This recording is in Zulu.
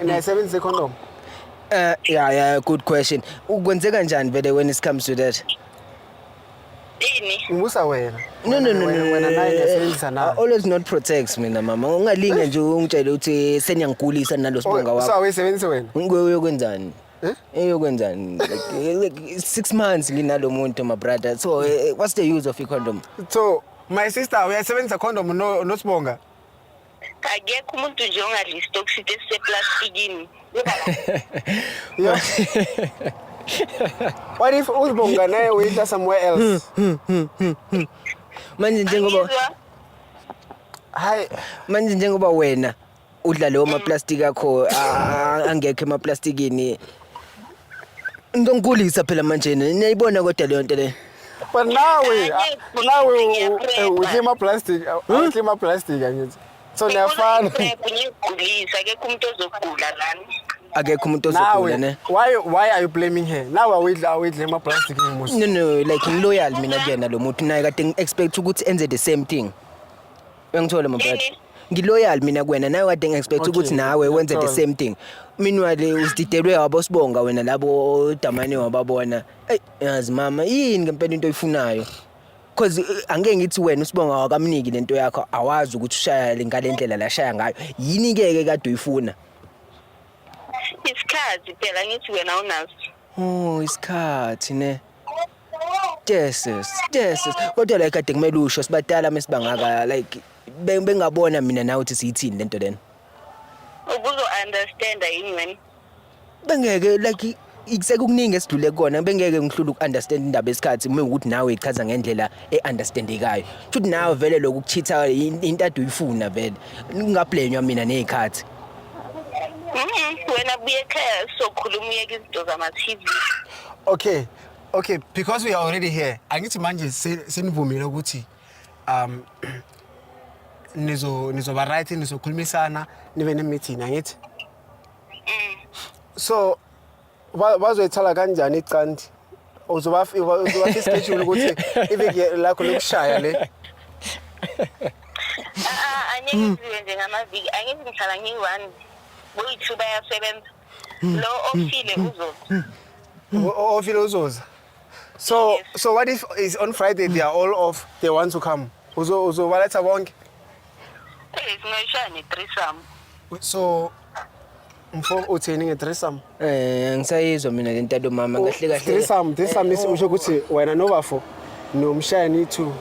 Niyasebenzisa condom? Yeah, good question. Ukwenzeka kanjani vele when it comes to that? Ngibusa wena. No. Wena naye niyasebenzisa na. Always not protects mina mama. Ungalinge nje ungitshela ukuthi seniyangigulisa nalo sibonga wakho. Usawuyisebenzisa wena? Uyokwenzani? Eyokwenzani? Like 6 months nginalo muntu my brother. So what's the use of a condom? So my sister uyasebenzisa condom no sibonga? Akekho umuntu nje ongadli stock sheet eseplastikini. Yeah. What if uzibonga naye uyitha somewhere else? Manje njengoba wena udla leyo maplastic akho angekho emaplastikini. Ngongkulisa phela manje niyayibona kodwa leyo nto le. But now uhlima plastic, uhlima plastic angithi. So niyafana. Ngiyagulisa akekho umuntu ozogula lana. Akekho umuntu ozogula ne. Why are you blaming her? Now awidla ama plastic ngimusi. No, like loyal mina kuyena lo muntu naye kade expect ukuthi enze the same thing. Uyangithola my brother. Ngiloyal mina kuwena naye kade expect ukuthi nawe wenze the same thing. Meanwhile usididelwe abosibonga wena labo damane wababona. Yazi mama yini ngempela into oyifunayo. Because angeke ngithi wena usibonga wakamniki lento yakho awazi ukuthi ushaya ngalendlela la shaya ngayo. Yini ke kade uyifuna? Isikhathi phela ngithi wena unaso. Isikhathi ne. Yes. Kodwa like kade kumele usho sibadala mesibangaka like bengabona mina nawe ukuthi siyithini lento lena. Ubuzo understand yini wena? Bengeke like ikusekukuningi esidlule kona bengeke ngihlula ukunderstand indaba esikhathi uma ukuthi nawe ichaza ngendlela eunderstandekayo. Futhi nawe vele lokuchitha into ade uyifuna vele. Ngingablenywa mina nezikhathi. Wena buye ekhaya sokhuluma uyeke izinto zama TV. Okay, because we are already here. Angithi manje senivumile ukuthi nizoba right nizokhulumisana nibe ne meeting angithi. So bazoyithala kanjani icanti? Uzoba schedule ukuthi iviki lakho lokushaya le. Angiyenziwe nje ngamaviki angithi ngihlala ngi1 boyi2 bayasebenza. Lo ofile uzoza. So what if is on Friday they are all off, they want to come? Uzobaletha bonke? Sinoyishana threesome. So mfo uthini nge-threesome? Ngisayizwa mina lento mama kahle kahle. Threesome usho ukuthi wena nobafo nomshayani 2.